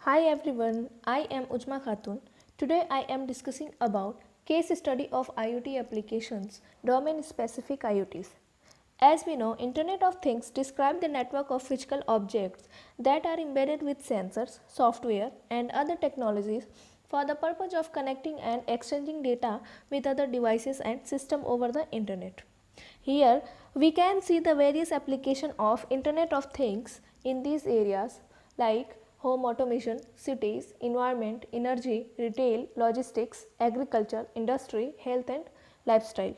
Hi everyone, I am Ujma Khatun. Today I am discussing about case study of IoT applications, domain specific IoTs. As we know, Internet of Things describe the network of physical objects that are embedded with sensors, software and other technologies for the purpose of connecting and exchanging data with other devices and systems over the Internet. Here we can see the various application of Internet of Things in these areas like home automation, cities, environment, energy, retail, logistics, agriculture, industry, health and lifestyle.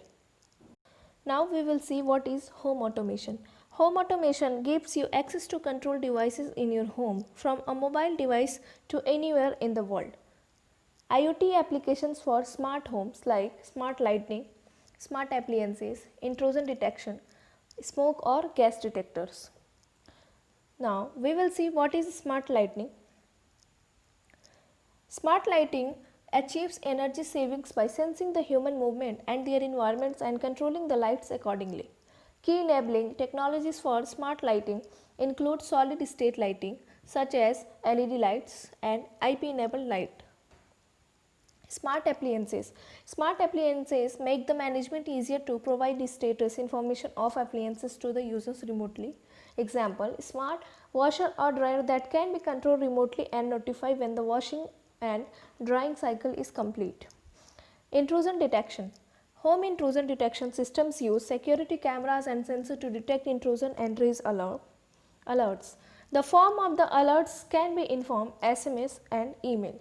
Now we will see what is home automation. Home automation gives you access to control devices in your home from a mobile device to anywhere in the world. IoT applications for smart homes like smart lighting, smart appliances, intrusion detection, smoke or gas detectors. Now we will see what is smart lighting. Smart lighting achieves energy savings by sensing the human movement and their environments and controlling the lights accordingly. Key enabling technologies for smart lighting include solid state lighting such as LED lights and IP enabled light. Smart appliances. Smart appliances make the management easier to provide the status information of appliances to the users remotely. Example, smart washer or dryer that can be controlled remotely and notify when the washing and drying cycle is complete. Intrusion detection. Home intrusion detection systems use security cameras and sensors to detect intrusion and raise alerts. The form of the alerts can be in form SMS and email.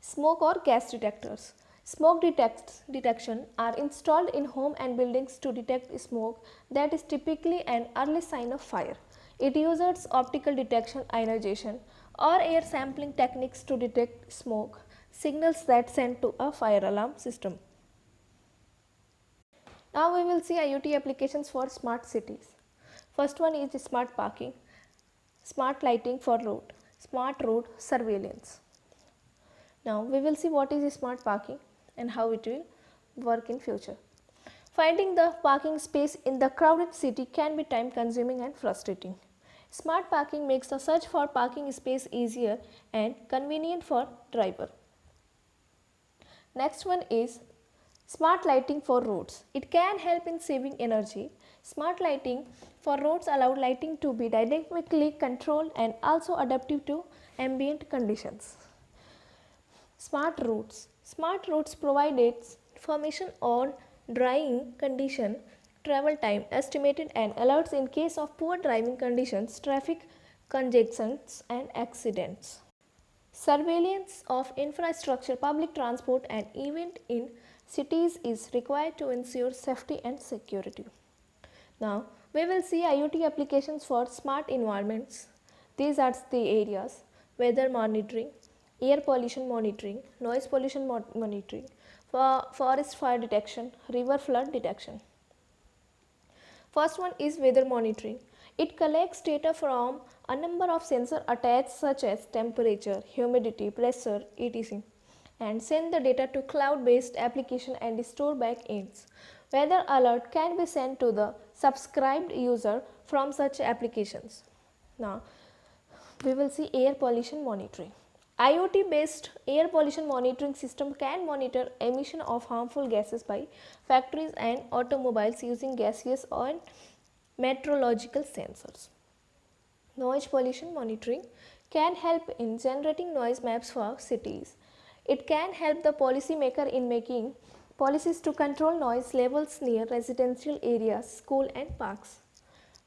Smoke or gas detectors. Smoke detection are installed in home and buildings to detect smoke that is typically an early sign of fire. It uses optical detection, ionization or air sampling techniques to detect smoke signals that send to a fire alarm system. Now we will see IoT applications for smart cities. First one is smart parking, smart lighting for road, smart road surveillance. Now we will see what is smart parking and how it will work in future. Finding the parking space in the crowded city can be time consuming and frustrating. Smart parking makes the search for parking space easier and convenient for driver. Next one is smart lighting for roads. It can help in saving energy. Smart lighting for roads allow lighting to be dynamically controlled and also adaptive to ambient conditions. Smart routes. Smart routes provides information on driving condition, travel time estimated and alerts in case of poor driving conditions, traffic congestions and accidents. Surveillance of infrastructure, public transport and event in cities is required to ensure safety and security. Now, we will see IoT applications for smart environments. These are the areas: weather monitoring, air pollution monitoring, noise pollution monitoring, forest fire detection, river flood detection. First one is weather monitoring. It collects data from a number of sensors attached such as temperature, humidity, pressure, etc. and send the data to cloud-based application and store back ends. Weather alert can be sent to the subscribed user from such applications. Now, we will see air pollution monitoring. IoT based air pollution monitoring system can monitor emission of harmful gases by factories and automobiles using gaseous and meteorological sensors. Noise pollution monitoring can help in generating noise maps for cities. It can help the policymaker in making policies to control noise levels near residential areas, school and parks.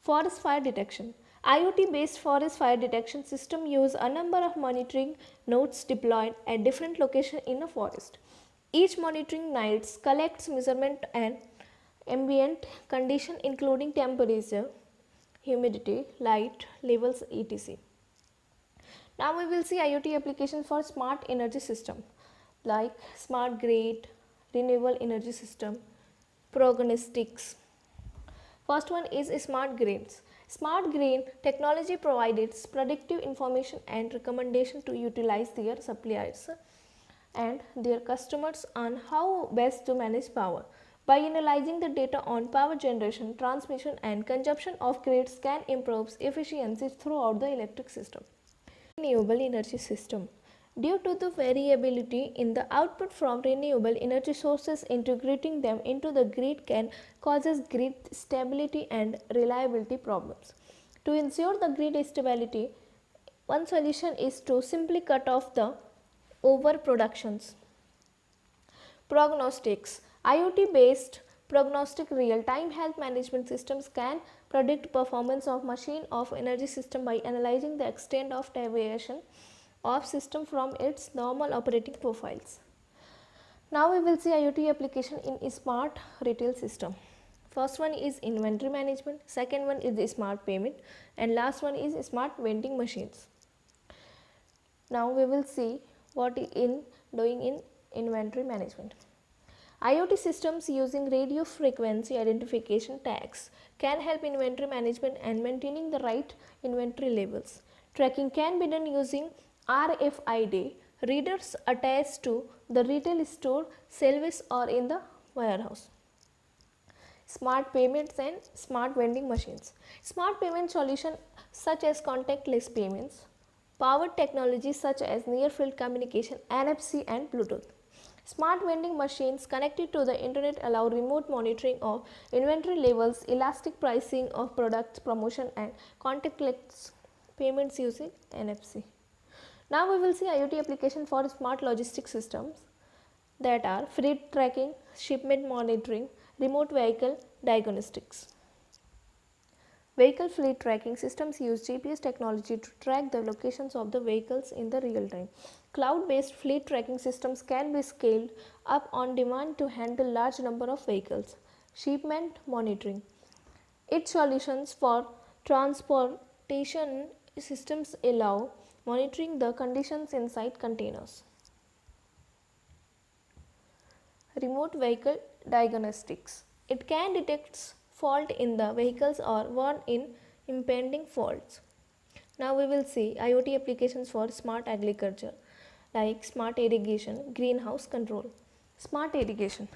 Forest fire detection. IoT based forest fire detection system use a number of monitoring nodes deployed at different locations in a forest. Each monitoring nodes collects measurement and ambient condition including temperature, humidity, light levels, etc. Now we will see IoT applications for smart energy system like smart grid, renewable energy system, prognostics. First one is smart grids. Smart grid technology provides predictive information and recommendation to utilize their suppliers and their customers on how best to manage power. By analyzing the data on power generation, transmission and consumption of grids can improve efficiency throughout the electric system. Renewable energy system. Due to the variability in the output from renewable energy sources, integrating them into the grid can causes grid stability and reliability problems. To ensure the grid stability, one solution is to simply cut off the overproductions. Prognostics. IoT based prognostic real time health management systems can predict performance of machine of energy system by analyzing the extent of deviation of system from its normal operating profiles. Now we will see IoT application in a smart retail system. First one is inventory management, second one is the smart payment, and last one is smart vending machines. Now we will see what in doing in inventory management. IoT systems using radio frequency identification tags can help inventory management and maintaining the right inventory levels. Tracking can be done using RFID readers attached to the retail store shelves or in the warehouse. Smart payments and smart vending machines. Smart payment solutions such as contactless payments, powered technologies such as near field communication, NFC and Bluetooth. Smart vending machines connected to the internet allow remote monitoring of inventory levels, elastic pricing of products, promotion and contactless payments using NFC. Now we will see IoT application for smart logistics systems that are freight tracking, shipment monitoring, remote vehicle diagnostics. Vehicle fleet tracking systems use GPS technology to track the locations of the vehicles in the real time. Cloud-based fleet tracking systems can be scaled up on demand to handle large number of vehicles. Shipment monitoring. Its solutions for transportation systems allow monitoring the conditions inside containers. Remote vehicle diagnostics. It can detect fault in the vehicles or warn in impending faults. Now we will see IoT applications for smart agriculture like smart irrigation, greenhouse control. Smart irrigation.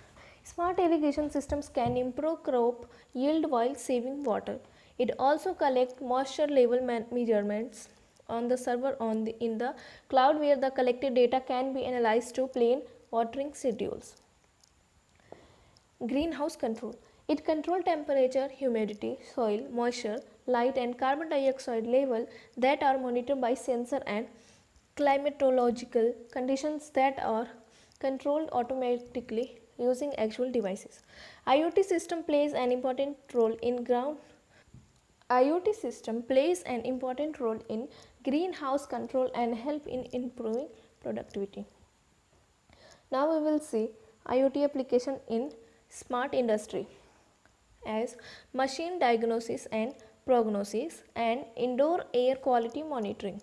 Smart irrigation systems can improve crop yield while saving water. It also collects moisture level measurements on the server in the cloud where the collected data can be analyzed to plan watering schedules. Greenhouse control. It controls temperature, humidity, soil, moisture, light and carbon dioxide level that are monitored by sensor and climatological conditions that are controlled automatically using actual devices. IoT system plays an important role in greenhouse control and help in improving productivity. Now we will see IoT application in smart industry as machine diagnosis and prognosis and indoor air quality monitoring.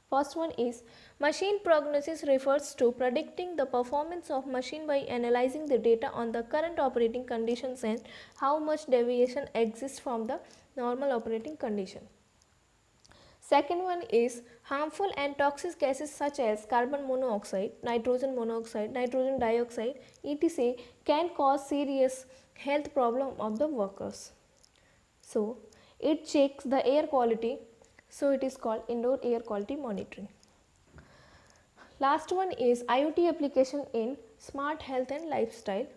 First one is machine prognosis refers to predicting the performance of machine by analyzing the data on the current operating conditions and how much deviation exists from the normal operating condition. Second one is harmful and toxic gases such as carbon monoxide, nitrogen monoxide, nitrogen dioxide, etc. can cause serious health problem of the workers. So, it checks the air quality. So, it is called indoor air quality monitoring. Last one is IoT application in smart health and lifestyle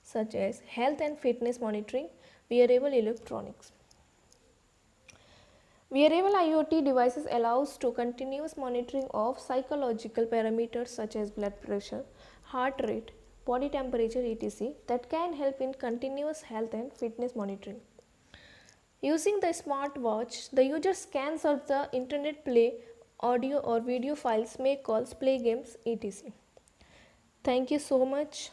such as health and fitness monitoring, wearable electronics. Wearable IoT devices allows to continuous monitoring of psychological parameters such as blood pressure, heart rate, body temperature etc. that can help in continuous health and fitness monitoring. Using the smartwatch, the user can search the internet, play audio or video files, make calls, play games etc. Thank you so much.